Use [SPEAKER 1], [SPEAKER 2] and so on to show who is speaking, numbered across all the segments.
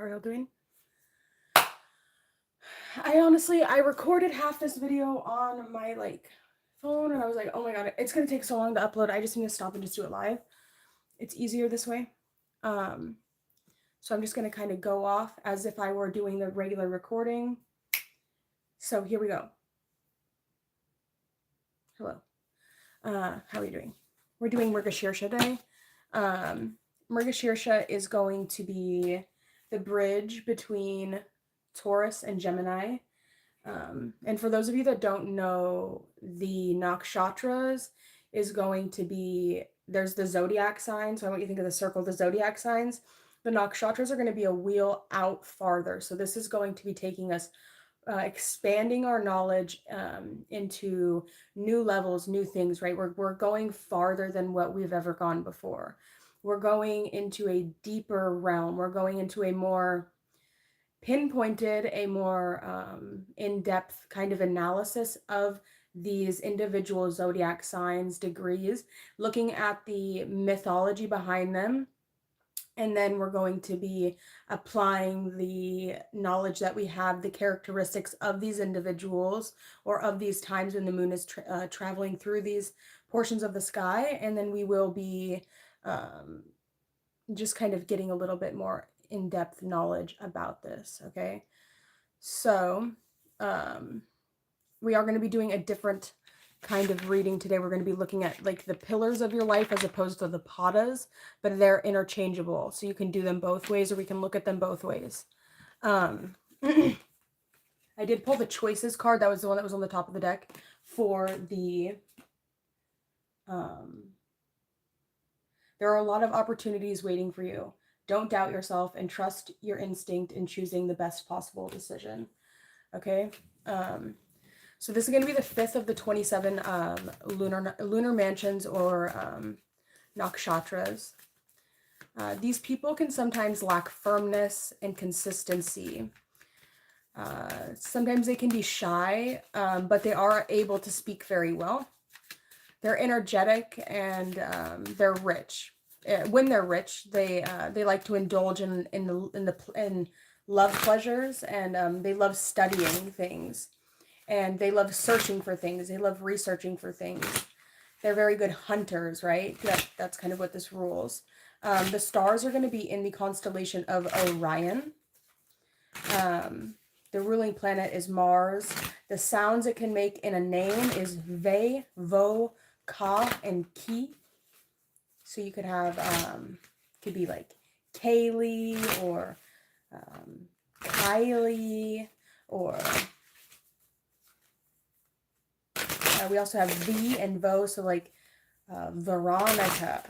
[SPEAKER 1] How are y'all doing? I recorded half this video on my phone, and I was like, oh my god, it's gonna take so long to upload. I just need to stop and just do it live. It's easier this way. So I'm just gonna kind of go off as if I were doing the regular recording. So here we go. Hello. How are you doing? We're doing mrigashira today. Mrigashira is going to be the bridge between Taurus and Gemini. And for those of you that don't know, the nakshatras is going to be, there's the zodiac signs. So I want you to think of the circle, the zodiac signs. The nakshatras are going to be a wheel out farther. So this is going to be taking us, expanding our knowledge into new levels, new things, right? We're going farther than what we've ever gone before. We're going into a deeper realm. We're going into a more pinpointed, a more in-depth kind of analysis of these individual zodiac signs, degrees, looking at the mythology behind them. And then we're going to be applying the knowledge that we have, the characteristics of these individuals or of these times when the moon is traveling through these portions of the sky. And then we will be just kind of getting a little bit more in-depth knowledge about this, okay? So we are going to be doing a different kind of reading today. We're going to be looking at like the pillars of your life as opposed to the padas, but they're interchangeable. So you can do them both ways, or we can look at them both ways. I did pull the choices card. That was the one that was on the top of the deck for the there are a lot of opportunities waiting for you. Don't doubt yourself and trust your instinct in choosing the best possible decision. Okay. So this is going to be the 5th of the 27 lunar mansions or nakshatras. These people can sometimes lack firmness and consistency. Sometimes they can be shy, but they are able to speak very well. They're energetic and they're rich. When they're rich, they like to indulge in love pleasures, and they love studying things, and they love searching for things. They love researching for things. They're very good hunters, right? That's kind of what this rules. The stars are going to be in the constellation of Orion. The ruling planet is Mars. The sounds it can make in a name is ve, vo, ka, and ki. So you could have, could be like Kaylee or Kylie, or we also have V and Vo, so like Veronica.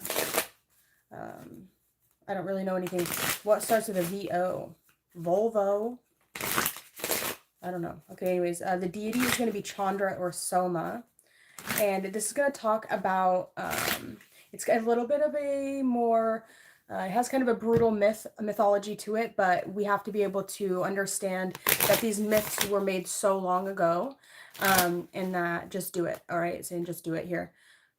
[SPEAKER 1] I don't really know anything. What starts with a V-O? Volvo? I don't know. Okay, anyways, the deity is going to be Chandra or Soma. And this is going to talk about, it's got a little bit of a more, it has kind of a brutal mythology to it, but we have to be able to understand that these myths were made so long ago, and that just do it. All right, saying just do it here.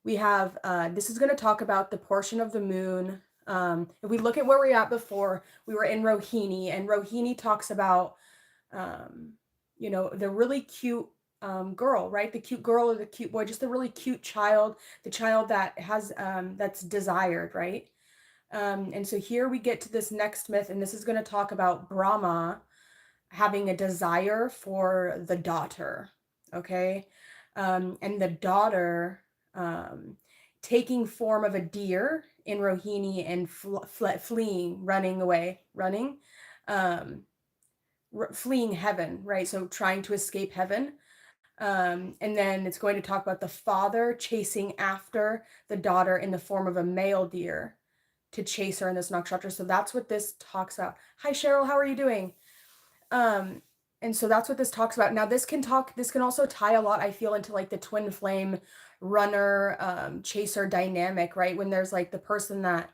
[SPEAKER 1] We have, this is going to talk about the portion of the moon. If we look at where we're at before, we were in Rohini, and Rohini talks about, you know, the really cute girl, right? The cute girl or the cute boy, just the really cute child, the child that has, that's desired, right? And so here we get to this next myth, and this is going to talk about Brahma having a desire for the daughter, okay? And the daughter taking form of a deer in Rohini and fleeing, running away, fleeing heaven, right? So trying to escape heaven. And then it's going to talk about the father chasing after the daughter in the form of a male deer to chase her in this nakshatra. So that's what this talks about. Hi, Cheryl, how are you doing? And so that's what this talks about. Now this can also tie a lot, I feel, into like the twin flame runner, chaser dynamic, right? When there's like the person that,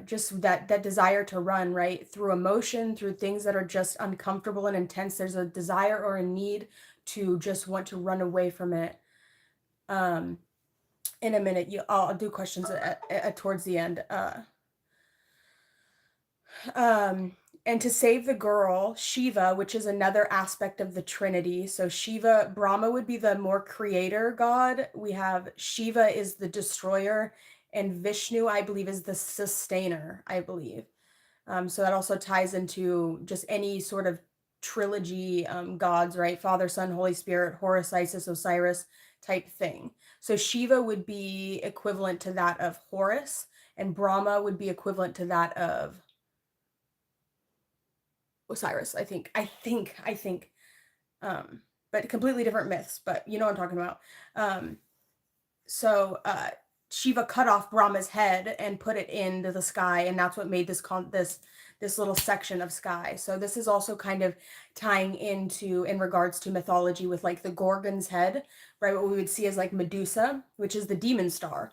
[SPEAKER 1] just that desire to run, right? Through emotion, through things that are just uncomfortable and intense. There's a desire or a need to just want to run away from it. In a minute, I'll do questions towards the end. And to save the girl, Shiva, which is another aspect of the Trinity. So Shiva, Brahma would be the more creator god. We have Shiva is the destroyer, and Vishnu, I believe, is the sustainer, I believe. So that also ties into just any sort of trilogy gods, right? Father, Son, Holy Spirit, Horus, Isis, Osiris type thing. So Shiva would be equivalent to that of Horus, and Brahma would be equivalent to that of Osiris, I think. But completely different myths, but you know what I'm talking about. Um, so Shiva cut off Brahma's head and put it into the sky, and that's what made this little section of sky. So this is also kind of tying into in regards to mythology with like the Gorgon's head, right? What we would see as like Medusa, which is the demon star.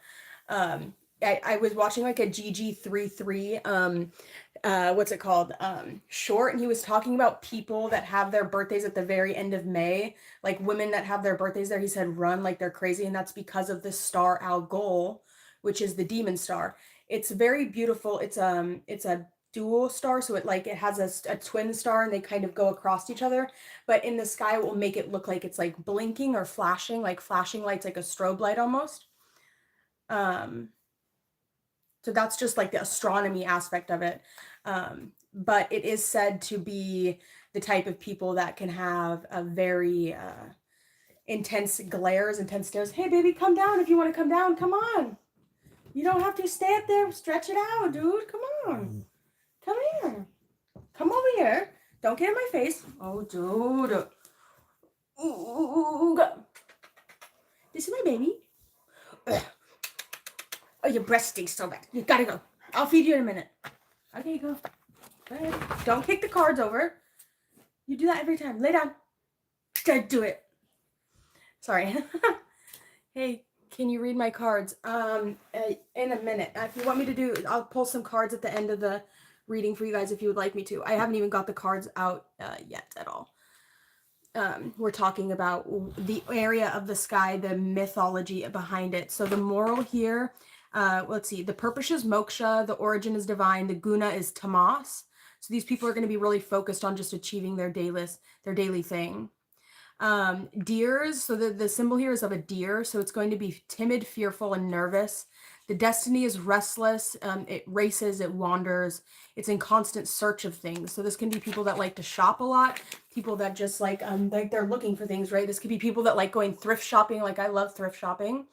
[SPEAKER 1] I was watching like a GG33 what's it called, short, and he was talking about people that have their birthdays at the very end of May, like women that have their birthdays there. He said run like they're crazy, and that's because of this star Algol, which is the demon star. It's very beautiful. It's a dual star, so it has a twin star, and they kind of go across each other, but in the sky it will make it look like it's like blinking or flashing, like flashing lights, like a strobe light almost. So that's just like the astronomy aspect of it. But it is said to be the type of people that can have a very intense glares, intense stares. Hey, baby, come down. If you want to come down, come on. You don't have to stay up there. Stretch it out, dude. Come on. Come here. Come over here. Don't get in my face. Oh, dude. Ooh, go. This is my baby. Ugh. Oh, your breast stinks so bad. You gotta go. I'll feed you in a minute. Okay, go. Go ahead. Don't kick the cards over. You do that every time. Lay down. Do it. Sorry. Hey, can you read my cards? In a minute. If you want me to do, I'll pull some cards at the end of the reading for you guys if you would like me to. I haven't even got the cards out yet at all. We're talking about the area of the sky, the mythology behind it. So the moral here, let's see, the purpose is moksha, the origin is divine, the guna is tamas. So these people are going to be really focused on just achieving their daily thing. Deers, so the symbol here is of a deer, so it's going to be timid, fearful, and nervous. The destiny is restless. It races, it wanders, it's in constant search of things. So this can be people that like to shop a lot, people that just like they're looking for things, right? This could be people that like going thrift shopping, like I love thrift shopping.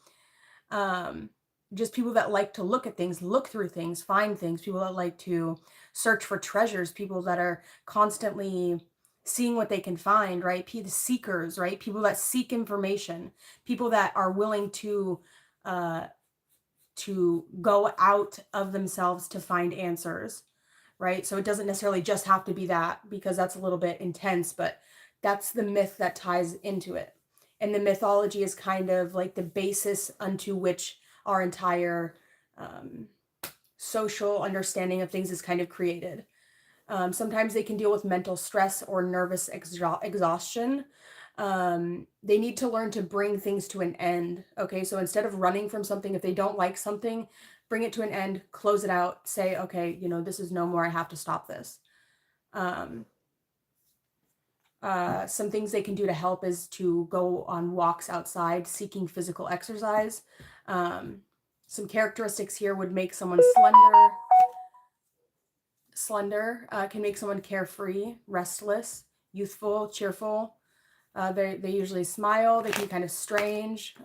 [SPEAKER 1] Just people that like to look at things, look through things, find things, people that like to search for treasures, people that are constantly seeing what they can find, right? The seekers, right? People that seek information, people that are willing to go out of themselves to find answers, right? So it doesn't necessarily just have to be that, because that's a little bit intense, but that's the myth that ties into it. And the mythology is kind of like the basis unto which our entire social understanding of things is kind of created. Sometimes they can deal with mental stress or nervous exhaustion. They need to learn to bring things to an end. Okay, so instead of running from something, if they don't like something, bring it to an end, close it out, say, okay, this is no more, I have to stop this. Some things they can do to help is to go on walks outside, seeking physical exercise. Some characteristics here would make someone slender, can make someone carefree, restless, youthful, cheerful. They usually smile. They can be kind of strange,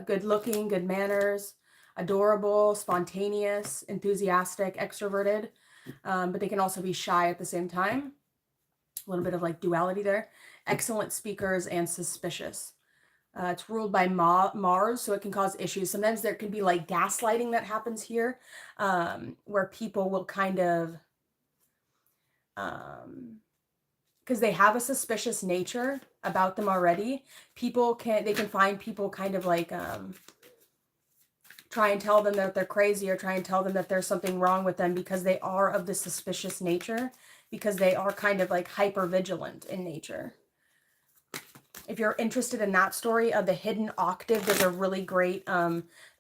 [SPEAKER 1] good looking, good manners, adorable, spontaneous, enthusiastic, extroverted, but they can also be shy at the same time. A little bit of like duality there. Excellent speakers and suspicious. It's ruled by Mars, so it can cause issues. Sometimes there can be like gaslighting that happens here, where people will kind of, because they have a suspicious nature about them already, they can find people kind of like try and tell them that they're crazy, or try and tell them that there's something wrong with them, because they are of the suspicious nature, because they are kind of like hyper vigilant in nature. If you're interested in that story, The Hidden Octave, there's a really great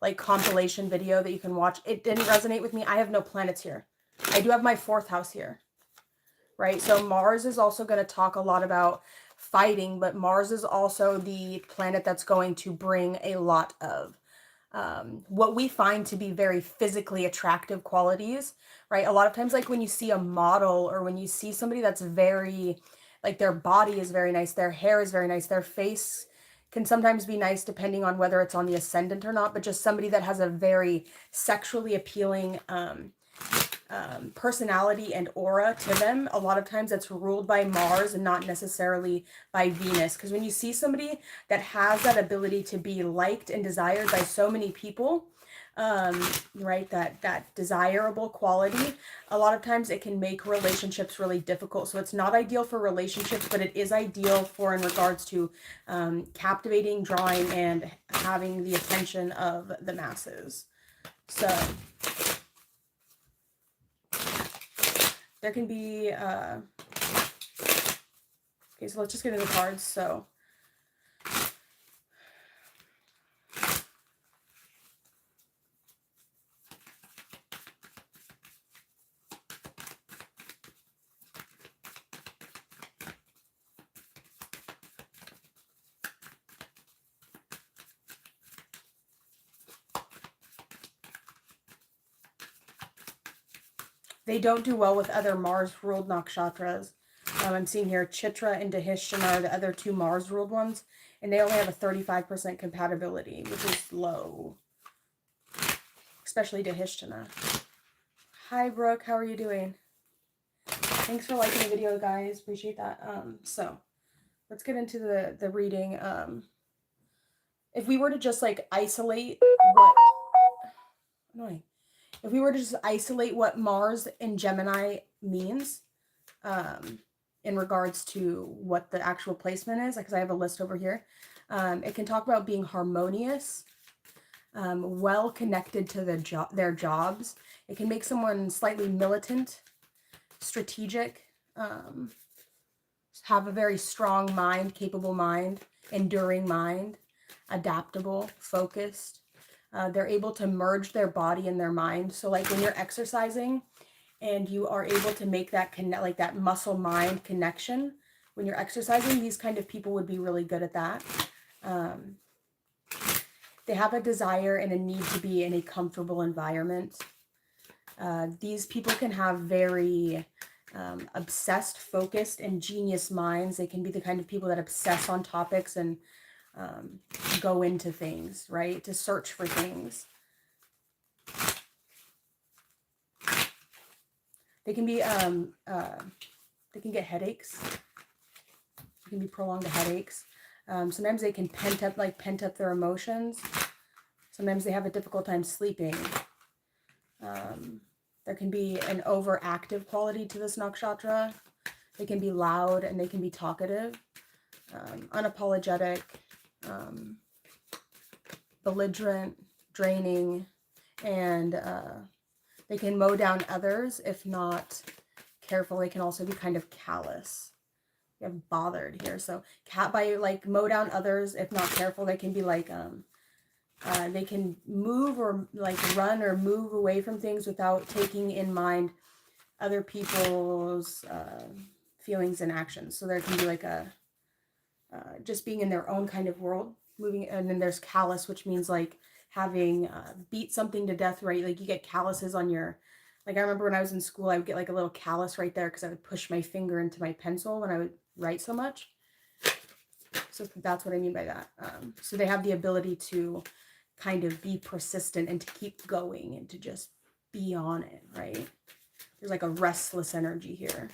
[SPEAKER 1] like compilation video that you can watch. It didn't resonate with me. I have no planets here. I do have my 4th house here, right? So Mars is also going to talk a lot about fighting, but Mars is also the planet that's going to bring a lot of what we find to be very physically attractive qualities, right? A lot of times, like when you see a model or when you see somebody that's very, like their body is very nice, their hair is very nice, their face can sometimes be nice depending on whether it's on the ascendant or not, but just somebody that has a very sexually appealing personality and aura to them. A lot of times that's ruled by Mars and not necessarily by Venus. Because when you see somebody that has that ability to be liked and desired by so many people, right, that desirable quality, a lot of times it can make relationships really difficult. So it's not ideal for relationships, but it is ideal for in regards to captivating, drawing, and having the attention of the masses. So there can be, okay, so let's just get into the cards. So, they don't do well with other Mars-ruled nakshatras. I'm seeing here Chitra and Dahishthana are the other 2 Mars-ruled ones, and they only have a 35% compatibility, which is low, especially Dahishthana. Hi, Brooke. How are you doing? Thanks for liking the video, guys. Appreciate that. So let's get into the reading. If we were to just like isolate what... Annoying. If we were to just isolate what Mars in Gemini means, in regards to what the actual placement is, because I have a list over here, it can talk about being harmonious, well connected to their jobs. It can make someone slightly militant, strategic, have a very strong mind, capable mind, enduring mind, adaptable, focused. They're able to merge their body and their mind. So like when you're exercising and you are able to make that like that muscle mind connection, when you're exercising, these kind of people would be really good at that. They have a desire and a need to be in a comfortable environment. These people can have very obsessed, focused, and genius minds. They can be the kind of people that obsess on topics and go into things, right? To search for things. They can be, they can get headaches. It can be prolonged headaches. Sometimes they can pent up their emotions. Sometimes they have a difficult time sleeping. There can be an overactive quality to this nakshatra. They can be loud and they can be talkative, unapologetic, belligerent, draining, and they can mow down others if not careful. They can also be kind of callous. You have bothered here. So by like mow down others if not careful, they can be like they can move or like run or move away from things without taking in mind other people's feelings and actions. So there can be like a just being in their own kind of world, moving. And then there's callous, which means like having beat something to death, right? Like you get calluses on your, like I remember when I was in school, I would get like a little callus right there because I would push my finger into my pencil when I would write so much. So that's what I mean by that. So they have the ability to kind of be persistent and to keep going and to just be on it, right? There's like a restless energy here.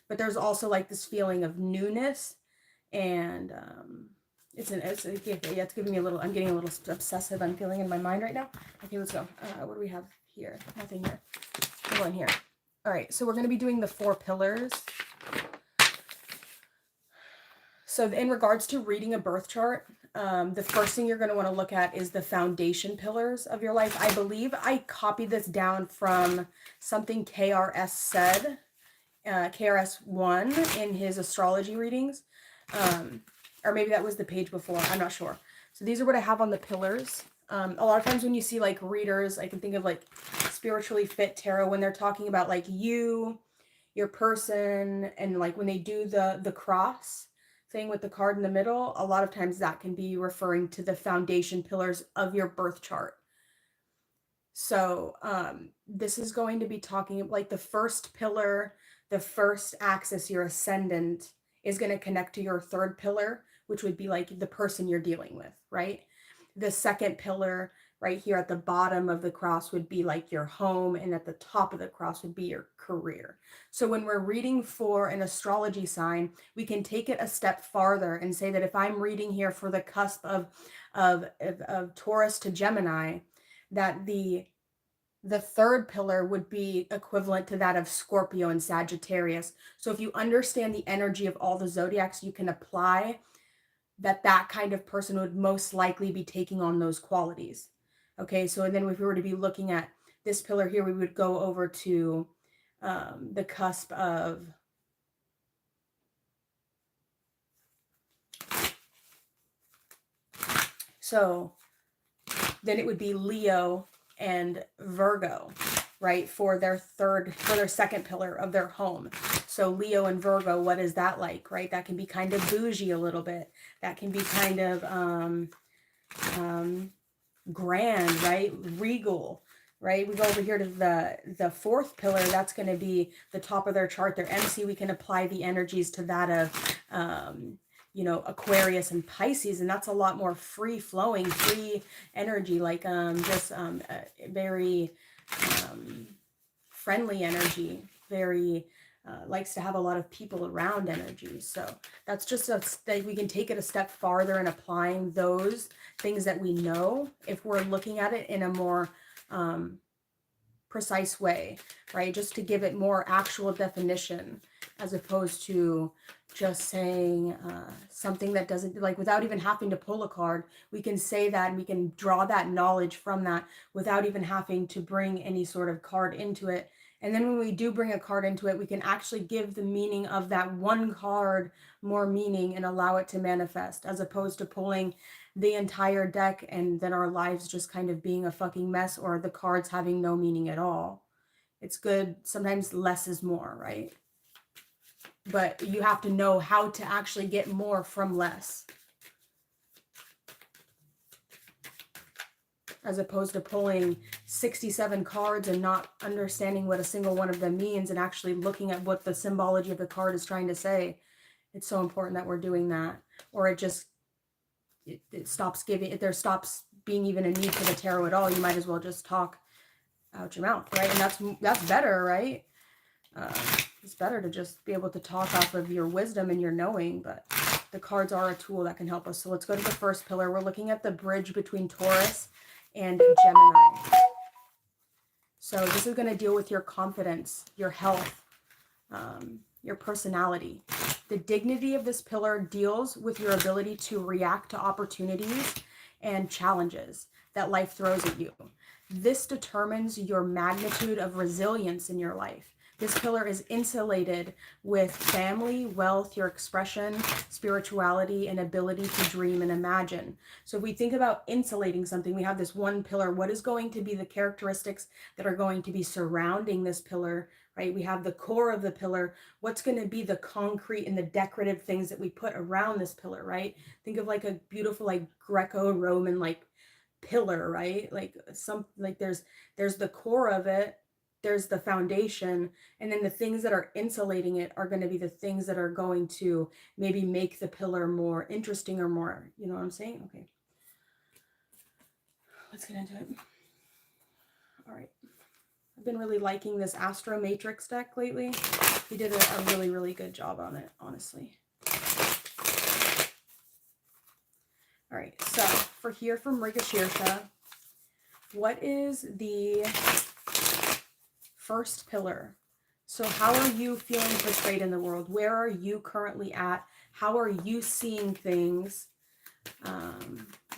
[SPEAKER 1] But there's also like this feeling of newness, and it's giving me a little, I'm getting a little obsessive, I'm feeling in my mind right now. Okay, let's go. What do we have here? Nothing here. We're going here. All right, so we're going to be doing the 4 pillars. So in regards to reading a birth chart, the first thing you're going to want to look at is the foundation pillars of your life. I believe I copied this down from something KRS said, KRS1 in his astrology readings. Or maybe that was the page before. I'm not sure. So these are what I have on the pillars. A lot of times when you see like readers, I can think of like Spiritually Fit Tarot, when they're talking about like you, your person, and like when they do the cross thing with the card in the middle, a lot of times that can be referring to the foundation pillars of your birth chart. So this is going to be talking like the first pillar, the first axis, your ascendant, is going to connect to your third pillar, which would be like the person you're dealing with, right? The second pillar right here at the bottom of the cross would be like your home, and at the top of the cross would be your career. So when we're reading for an astrology sign, we can take it a step farther and say that if I'm reading here for the cusp of Taurus to Gemini, that the third pillar would be equivalent to that of Scorpio and Sagittarius. So if you understand the energy of all the zodiacs, you can apply that kind of person would most likely be taking on those qualities. Okay, so and then if we were to be looking at this pillar here, we would go over to the cusp of so then it would be Leo and Virgo, right, for their second pillar of their home. So Leo and Virgo, what is that like, right? That can be kind of bougie a little bit. That can be kind of grand, right? Regal, right? We go over here to the fourth pillar. That's going to be the top of their chart, their MC. We can apply the energies to that of you know, Aquarius and Pisces, and that's a lot more free flowing, free energy, like very friendly energy, very likes to have a lot of people around energy. So that's just that we can take it a step farther in applying those things that we know if we're looking at it in a more precise way, right? Just to give it more actual definition, as opposed to just saying something that doesn't, like, without even having to pull a card. We can say that and we can draw that knowledge from that without even having to bring any sort of card into it. And then when we do bring a card into it, we can actually give the meaning of that one card more meaning and allow it to manifest, as opposed to pulling the entire deck and then our lives just kind of being a fucking mess, or the cards having no meaning at all. It's good. Sometimes less is more, right? But you have to know how to actually get more from less, as opposed to pulling 67 cards and not understanding what a single one of them means and actually looking at what the symbology of the card is trying to say. It's so important that we're doing that, or it just it stops giving, if there stops being even a need for the tarot at all. You might as well just talk out your mouth, right? And that's better, right? It's better to just be able to talk off of your wisdom and your knowing, but the cards are a tool that can help us. So let's go to the first pillar. We're looking at the bridge between Taurus and Gemini. So this is going to deal with your confidence, your health, your personality. The dignity of this pillar deals with your ability to react to opportunities and challenges that life throws at you. This determines your magnitude of resilience in your life. This pillar is insulated with family, wealth, your expression, spirituality, and ability to dream and imagine. So if we think about insulating something, we have this one pillar. What is going to be the characteristics that are going to be surrounding this pillar, right? We have the core of the pillar. What's going to be the concrete and the decorative things that we put around this pillar, right? Think of like a beautiful, like Greco-Roman, like pillar, right? Like there's the core of it, there's the foundation, and then the things that are insulating it are going to be the things that are going to maybe make the pillar more interesting, or more, you know what I'm saying? Okay, let's get into it. All right, I've been really liking this Astro Matrix deck lately. He did a really, really good job on it, honestly. All right, so for here from mrigashira, what is the first pillar? So how are you feeling portrayed in the world? Where are you currently at? How are you seeing things?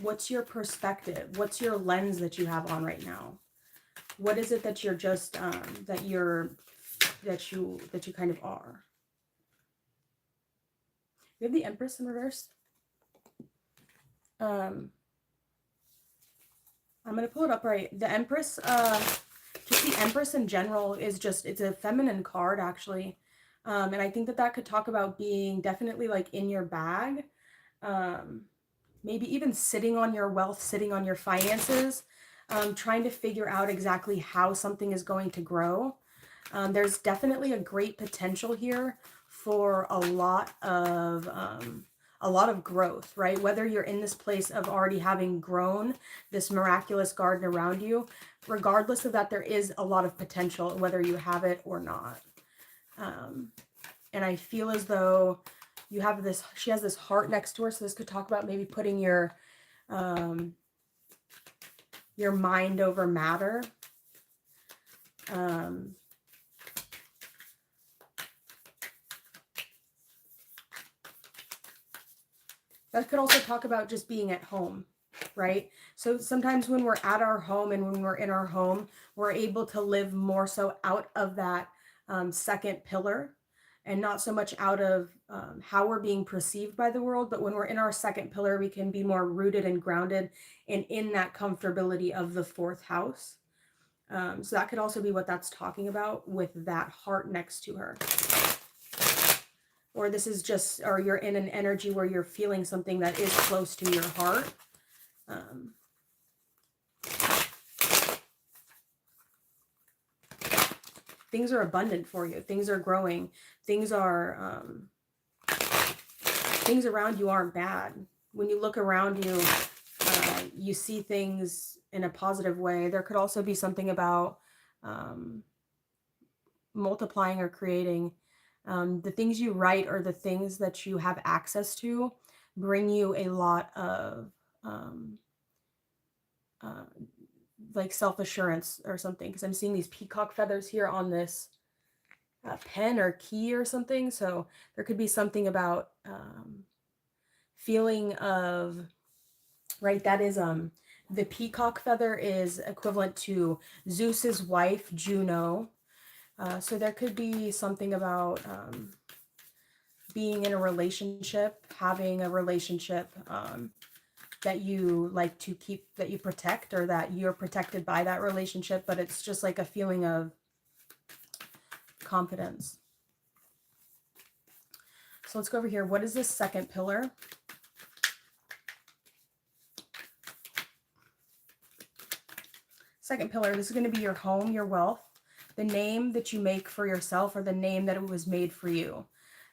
[SPEAKER 1] What's your perspective? What's your lens that you have on right now? What is it that you're just that you kind of are? You have the Empress in reverse. I'm going to pull it up right. The Empress, just the Empress in general is just, it's a feminine card actually. And I think that that could talk about being definitely like in your bag. Maybe even sitting on your wealth, sitting on your finances, trying to figure out exactly how something is going to grow. There's definitely a great potential here for a lot of growth, right? Whether you're in this place of already having grown this miraculous garden around you, regardless of that, there is a lot of potential, whether you have it or not. And I feel as though you have this, she has this heart next to her, so this could talk about maybe putting your mind over matter. That could also talk about just being at home, right? So sometimes when we're at our home and when we're in our home, we're able to live more so out of that second pillar and not so much out of how we're being perceived by the world. But when we're in our second pillar, we can be more rooted and grounded and in that comfortability of the fourth house. So that could also be what that's talking about with that heart next to her. Or this is just, or you're in an energy where you're feeling something that is close to your heart. Things are abundant for you. Things are growing. Things are, things around you aren't bad. When you look around you, you see things in a positive way. There could also be something about multiplying or creating. The things you write or the things that you have access to bring you a lot of like self-assurance or something, because I'm seeing these peacock feathers here on this pen or key or something. So there could be something about feeling of, right, that is the peacock feather is equivalent to Zeus's wife Juno. So there could be something about being in a relationship, having a relationship that you like to keep, that you protect, or that you're protected by that relationship, but it's just like a feeling of confidence. So let's go over here. What is this second pillar? Second pillar, this is going to be your home, your wealth, the name that you make for yourself, or the name that it was made for you.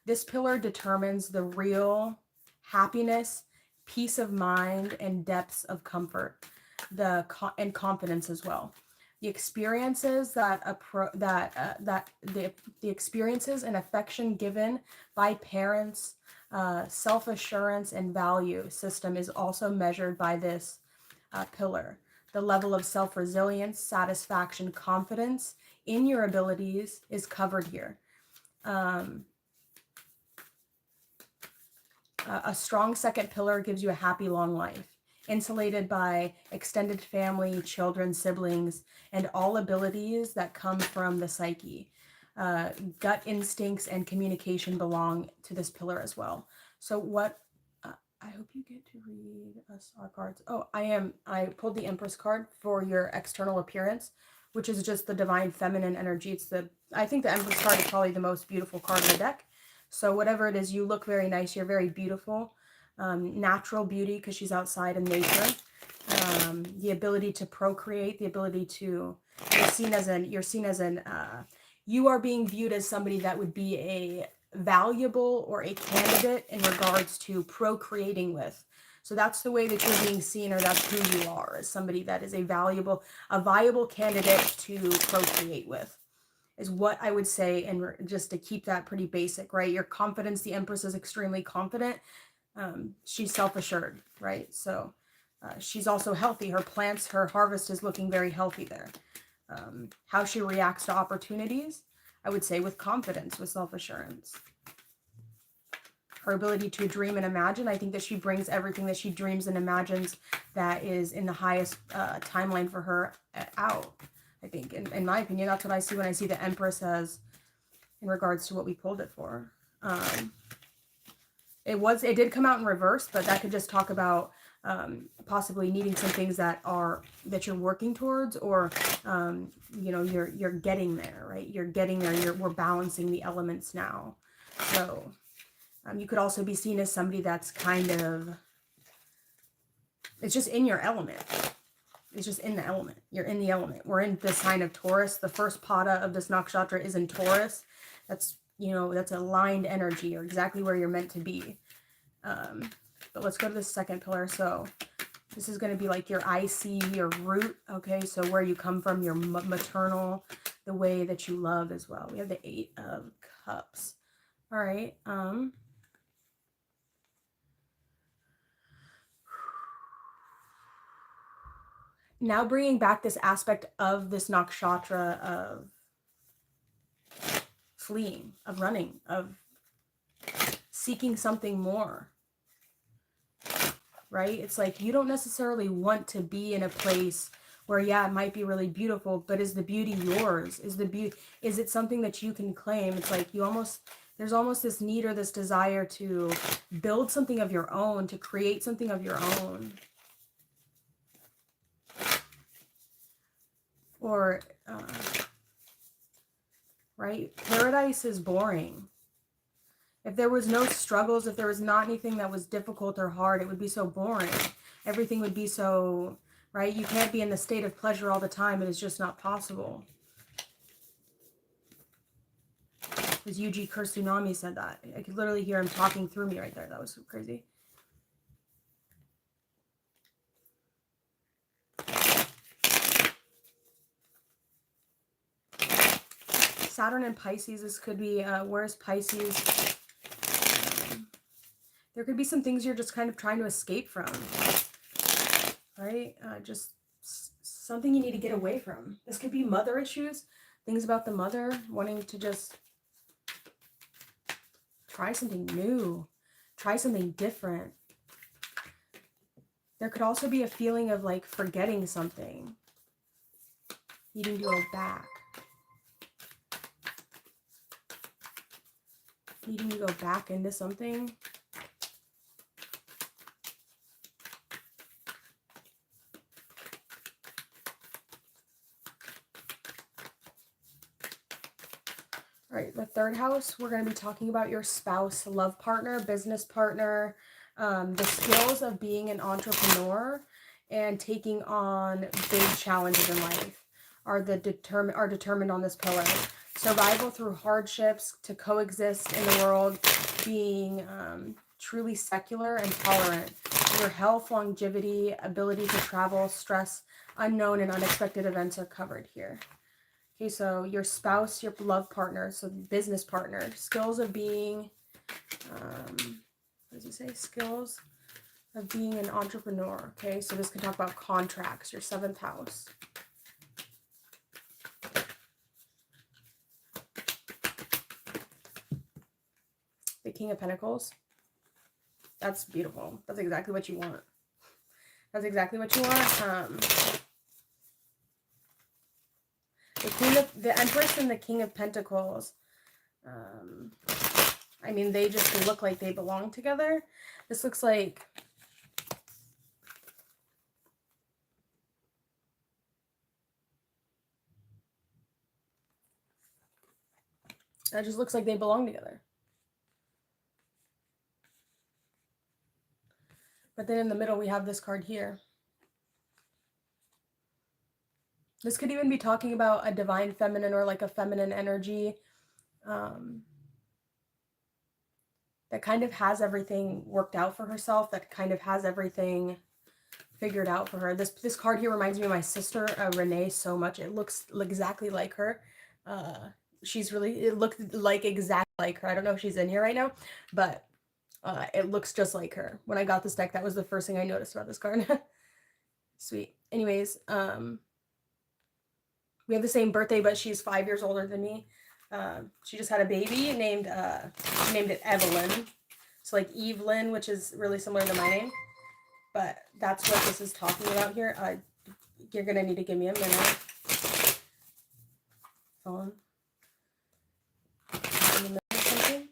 [SPEAKER 1] This pillar determines the real happiness, peace of mind, and depths of comfort, and confidence as well. The experiences the experiences and affection given by parents, self-assurance and value system is also measured by this pillar. The level of self-resilience, satisfaction, confidence in your abilities is covered here. A strong second pillar gives you a happy long life, insulated by extended family, children, siblings, and all abilities that come from the psyche. Gut instincts and communication belong to this pillar as well. So what, I hope you get to read us our cards. Oh, I pulled the Empress card for your external appearance, which is just the divine feminine energy. I think the Empress card is probably the most beautiful card in the deck. So whatever it is, you look very nice. You're very beautiful. Natural beauty, because she's outside in nature. The ability to procreate, the ability to, you're seen as you are being viewed as somebody that would be a valuable or a candidate in regards to procreating with. So that's the way that you're being seen, or that's who you are, as somebody that is a viable candidate to procreate with, is what I would say. And just to keep that pretty basic, right? Your confidence, the Empress is extremely confident. She's self-assured, right? So she's also healthy. Her plants, her harvest is looking very healthy there. How she reacts to opportunities, I would say with confidence, with self-assurance. Her ability to dream and imagine, I think that she brings everything that she dreams and imagines that is in the highest timeline for her out. I think, in my opinion, that's what I see when I see the Empress as in regards to what we pulled it for. It did come out in reverse, but that could just talk about possibly needing some things that you're working towards, or you know, you're getting there, right? You're getting there. We're balancing the elements now. So you could also be seen as somebody that's kind of, it's just in your element. It's just in the element. You're in the element. We're in the sign of Taurus. The first pada of this nakshatra is in Taurus. That's, you know, that's aligned energy, or exactly where you're meant to be. But let's go to the second pillar. So this is going to be like your IC, your root. Okay, so where you come from, your maternal, the way that you love as well. We have the 8 of Cups. All right. Now bringing back this aspect of this nakshatra of fleeing, of running, of seeking something more, right? It's like you don't necessarily want to be in a place where, yeah, it might be really beautiful, but is the beauty yours? Is it something that you can claim? It's like there's almost this need or this desire to build something of your own, to create something of your own. Or, right? Paradise is boring. If there was no struggles, if there was not anything that was difficult or hard, it would be so boring. Everything would be so, right? You can't be in the state of pleasure all the time. It is just not possible. Because Yuji Kursunami said that. I could literally hear him talking through me right there. That was so crazy. Saturn and Pisces, this could be, where's Pisces? There could be some things you're just kind of trying to escape from, right? Just something you need to get away from. This could be mother issues, things about the mother, wanting to just try something new, try something different. There could also be a feeling of like forgetting something, needing to go back. Needing to go back into something. All right, the third house, we're going to be talking about your spouse, love partner, business partner, the skills of being an entrepreneur and taking on big challenges in life are determined on this pillar. Survival through hardships, to coexist in the world, being truly secular and tolerant. Your health, longevity, ability to travel, stress, unknown and unexpected events are covered here. Okay, so your spouse, your love partner, so business partner, skills of being, what does it say? Skills of being an entrepreneur. Okay, so this can talk about contracts, your 7th house. The King of Pentacles. That's beautiful. That's exactly what you want. That's exactly what you want. The Empress and the King of Pentacles. I mean, they just look like they belong together. This looks like that just looks like they belong together. But then in the middle, we have this card here. This could even be talking about a divine feminine or like a feminine energy that kind of has everything worked out for herself, that kind of has everything figured out for her. This card here reminds me of my sister, Renee, so much. It looks exactly like her. It looked like exactly like her. I don't know if she's in here right now, but it looks just like her. When I got this deck, that was the first thing I noticed about this card. Sweet. Anyways, we have the same birthday, but she's 5 years older than me. She just had a baby named it Evelyn. So like Evelyn, which is really similar to my name. But that's what this is talking about here. You're going to need to give me a minute. Phone. In the middle of something.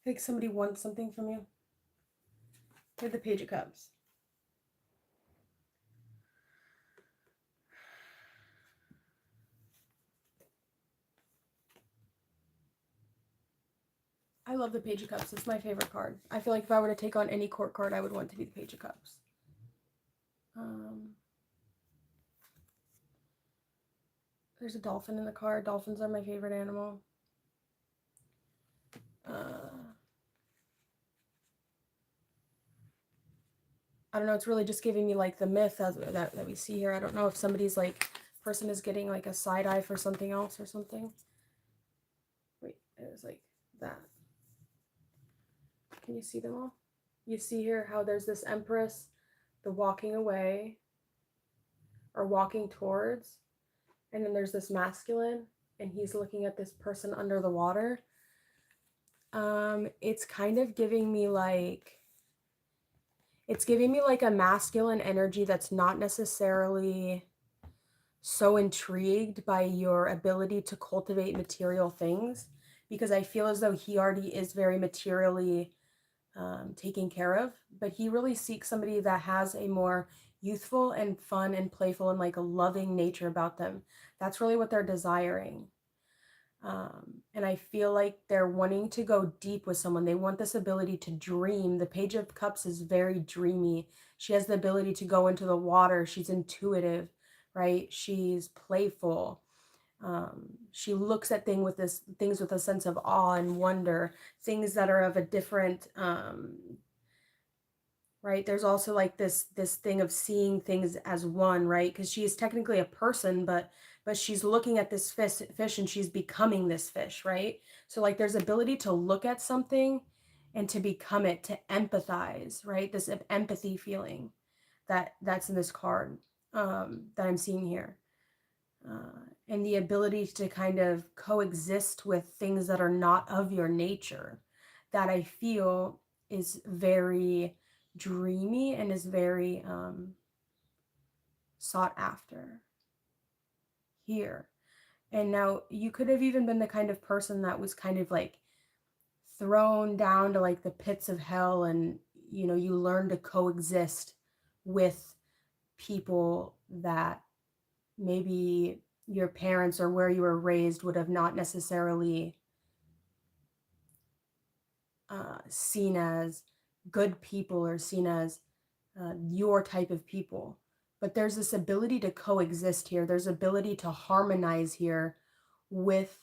[SPEAKER 1] Like somebody wants something from you. With the Page of Cups. I love the Page of Cups. It's my favorite card. I feel like if I were to take on any court card, I would want to be the Page of Cups. There's a dolphin in the card. Dolphins are my favorite animal. I don't know. It's really just giving me like the myth that we see here. I don't know if somebody's like, person is getting like a side eye for something else or something. Wait, it was like that. Can you see them all? You see here how there's this empress, the walking away or walking towards, and then there's this masculine and he's looking at this person under the water. It's kind of giving me like, it's giving me like a masculine energy that's not necessarily so intrigued by your ability to cultivate material things, because I feel as though he already is very materially taken care of, but he really seeks somebody that has a more youthful and fun and playful and like a loving nature about them. That's really what they're desiring. And I feel like they're wanting to go deep with someone. They want this ability to dream. The Page of Cups is very dreamy. She has the ability to go into the water. She's intuitive, right? She's playful. She looks at things with a sense of awe and wonder, things that are of a different, right? There's also like this thing of seeing things as one, right? Because she is technically a person, but she's looking at this fish and she's becoming this fish, right? So like there's ability to look at something and to become it, to empathize, right? This empathy feeling that's in this card that I'm seeing here. And the ability to kind of coexist with things that are not of your nature, that I feel is very dreamy and is very sought after here. And now you could have even been the kind of person that was kind of like thrown down to like the pits of hell, and you know, you learn to coexist with people that maybe your parents or where you were raised would have not necessarily seen as good people or seen as your type of people. But there's this ability to coexist here. There's ability to harmonize here with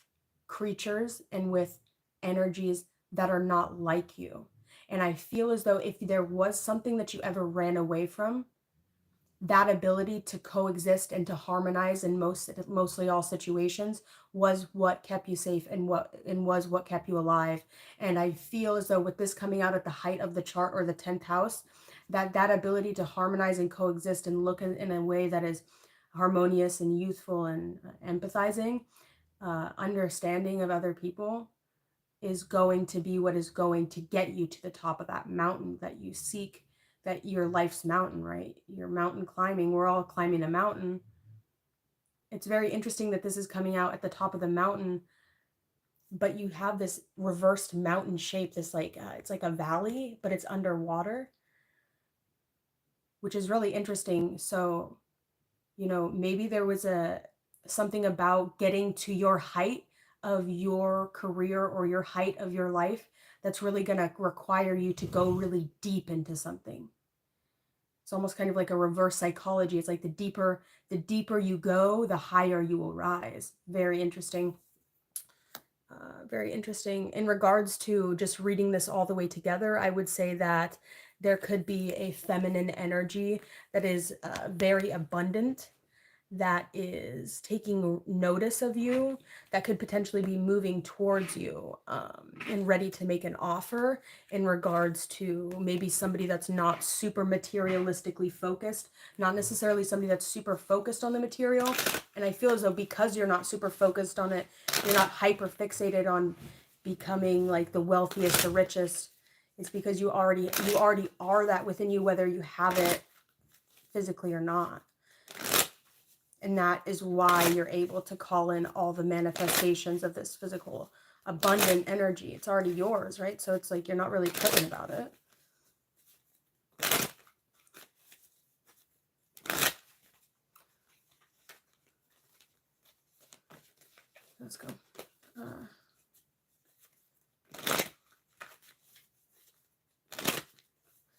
[SPEAKER 1] creatures and with energies that are not like you. And I feel as though if there was something that you ever ran away from, that ability to coexist and to harmonize in mostly all situations was what kept you safe and was what kept you alive. And I feel as though with this coming out at the height of the chart or the 10th house, that ability to harmonize and coexist and look in a way that is harmonious and youthful and empathizing, understanding of other people, is going to be what is going to get you to the top of that mountain that you seek, that your life's mountain, right? Your mountain climbing, we're all climbing a mountain. It's very interesting that this is coming out at the top of the mountain, but you have this reversed mountain shape, this like, it's like a valley, but it's underwater, which is really interesting. So, you know, maybe there was something about getting to your height of your career or your height of your life that's really going to require you to go really deep into something. It's almost kind of like a reverse psychology. It's like the deeper you go, the higher you will rise. Very interesting. Very interesting. In regards to just reading this all the way together, I would say that there could be a feminine energy that is very abundant, that is taking notice of you, that could potentially be moving towards you and ready to make an offer in regards to maybe somebody that's not super materialistically focused, not necessarily somebody that's super focused on the material. And I feel as though because you're not super focused on it, you're not hyper fixated on becoming like the wealthiest, the richest. It's because you already are that within you, whether you have it physically or not. And that is why you're able to call in all the manifestations of this physical abundant energy. It's already yours, right? So it's like you're not really tripping about it. Let's go.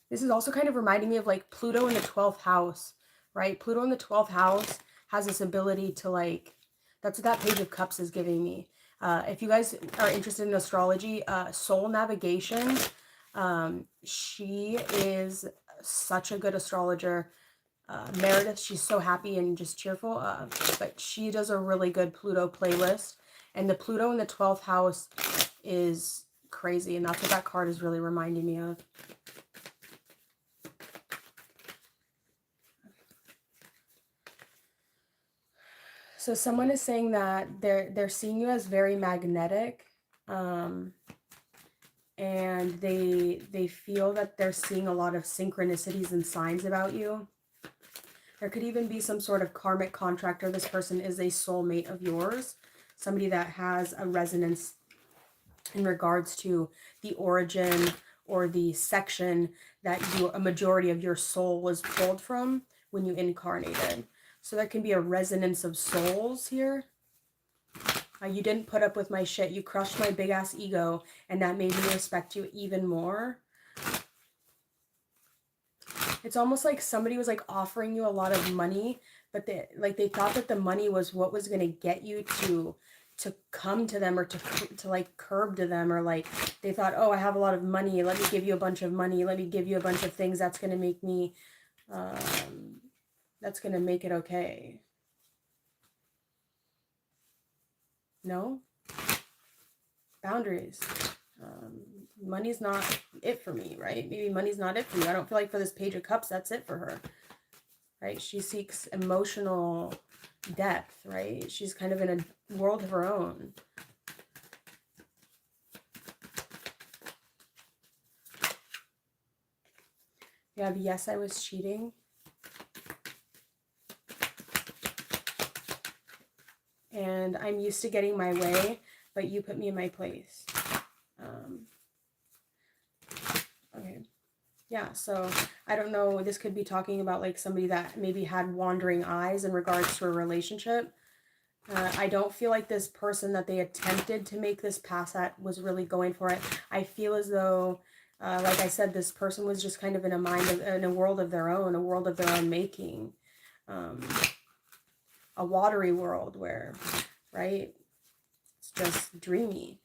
[SPEAKER 1] This is also kind of reminding me of like Pluto in the 12th house, right? Pluto in the 12th house has this ability to like, that's what that Page of Cups is giving me. If you guys are interested in astrology, Soul Navigation, she is such a good astrologer. Meredith, she's so happy and just cheerful, but she does a really good Pluto playlist. And the Pluto in the 12th house is crazy, and that's what that card is really reminding me of. So someone is saying that they're seeing you as very magnetic, and they feel that they're seeing a lot of synchronicities and signs about you. There could even be some sort of karmic contract, or this person is a soulmate of yours, somebody that has a resonance in regards to the origin or the section that a majority of your soul was pulled from when you incarnated. So there can be a resonance of souls here. You didn't put up with my shit. You crushed my big ass ego, and that made me respect you even more. It's almost like somebody was like offering you a lot of money, but they thought that the money was what was going to get you to come to them, or to like curb to them, or like they thought, oh, I have a lot of money, let me give you a bunch of money, let me give you a bunch of things that's going to make me that's going to make it okay. No? Boundaries. Money's not it for me, right? Maybe money's not it for you. I don't feel like for this Page of Cups, that's it for her, right? She seeks emotional depth, right? She's kind of in a world of her own. You have, yes, I was cheating. And I'm used to getting my way, but you put me in my place. Okay. Yeah, so I don't know. This could be talking about like somebody that maybe had wandering eyes in regards to a relationship. I don't feel like this person that they attempted to make this pass at was really going for it. I feel as though, like I said, this person was just kind of in a world of their own, a world of their own making. A watery world where, right, it's just dreamy,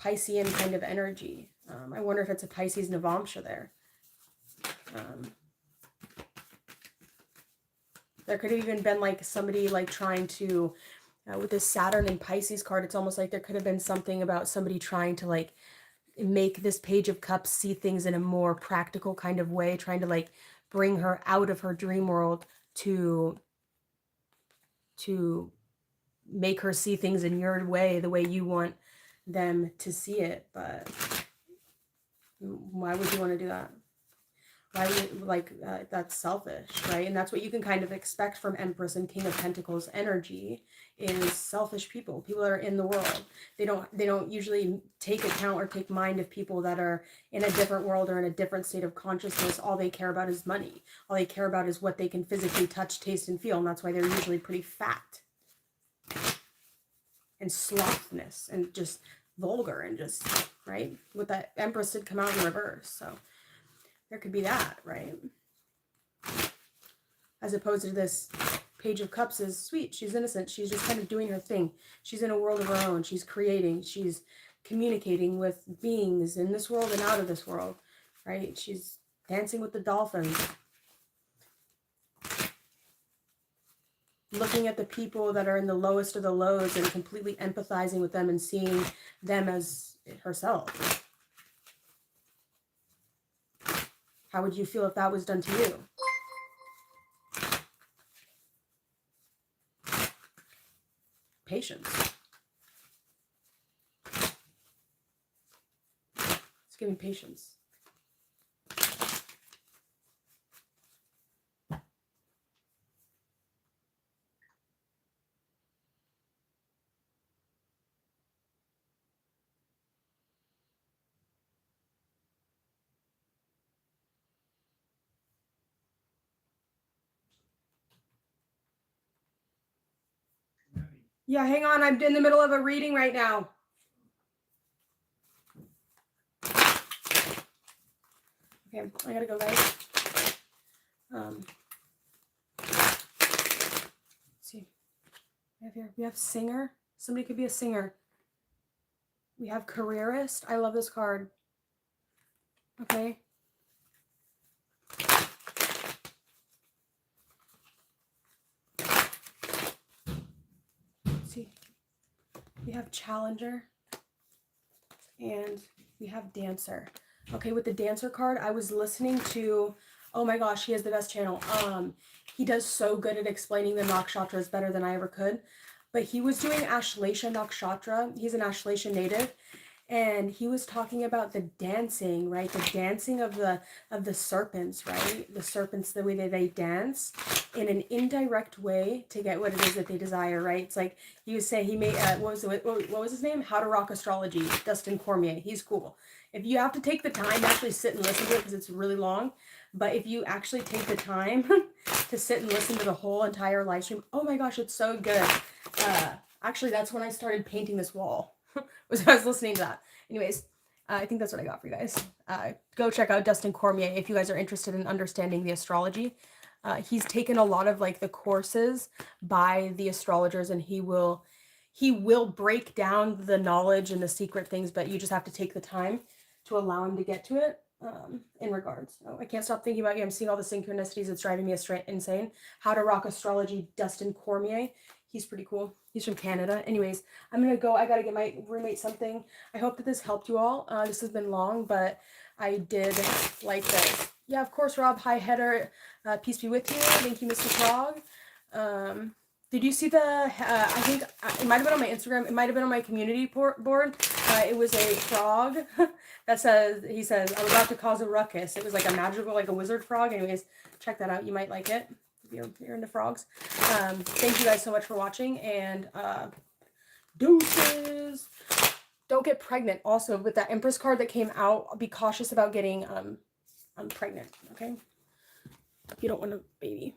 [SPEAKER 1] Piscean kind of energy. I wonder if it's a Pisces Navamsha there. There could have even been like somebody like trying to, with this Saturn and Pisces card, it's almost like there could have been something about somebody trying to like make this Page of Cups see things in a more practical kind of way, trying to like bring her out of her dream world to make her see things in your way, the way you want them to see it. But why would you want to do that? Why would you, like, that's selfish, right? And that's what you can kind of expect from Empress and King of Pentacles energy, is selfish people that are in the world. They don't usually take account or take mind of people that are in a different world or in a different state of consciousness. All they care about is money. All they care about is what they can physically touch, taste, and feel. And that's why they're usually pretty fat and slothness and just vulgar and just, right? With that Empress did come out in reverse. So there could be that, right? As opposed to this Page of Cups is sweet. She's innocent. She's just kind of doing her thing. She's in a world of her own. She's creating. She's communicating with beings in this world and out of this world, right? She's dancing with the dolphins. Looking at the people that are in the lowest of the lows and completely empathizing with them and seeing them as herself. How would you feel if that was done to you? Patience. It's giving patience. Yeah, hang on. I'm in the middle of a reading right now. Okay, I gotta go, guys. Let's see. We have singer. Somebody could be a singer. We have careerist. I love this card. Okay. Let's see. We have challenger. And we have dancer. Okay, with the dancer card, I was listening to, oh my gosh, he has the best channel. He does so good at explaining the nakshatras better than I ever could. But he was doing Ashleisha nakshatra. He's an Ashleisha native. And he was talking about the dancing, right? The dancing of the serpents, right? The serpents, the way that they dance in an indirect way to get what it is that they desire, right? It's like he was saying, he made what was his name? How to Rock Astrology, Dustin Cormier. He's cool. If you have to take the time to actually sit and listen to it, because it's really long, but if you actually take the time to sit and listen to the whole entire live stream, oh my gosh, it's so good. Actually, that's when I started painting this wall. Was I was listening to that. Anyways, I think that's what I got for you guys. Go check out Dustin Cormier if you guys are interested in understanding the astrology. He's taken a lot of like the courses by the astrologers, and he will break down the knowledge and the secret things, but you just have to take the time to allow him to get to it. In regards, oh, I can't stop thinking about you. I'm seeing all the synchronicities. It's driving me insane. How to Rock Astrology, Dustin Cormier. He's pretty cool. He's from Canada. Anyways, I'm gonna go. I gotta get my roommate something. I hope that this helped you all. This has been long, but I did like this. Yeah, of course, Rob. Hi, Heather. Peace be with you. Thank you, Mr. Frog. Did you see the, I think it might have been on my Instagram. It might have been on my community board. It was a frog that says, he says, I'm about to cause a ruckus. It was like a magical, like a wizard frog. Anyways, check that out. You might like it if you're into frogs. Thank you guys so much for watching, and deuces. Don't get pregnant. Also, with that Empress card that came out, be cautious about getting pregnant, okay? You don't want a baby.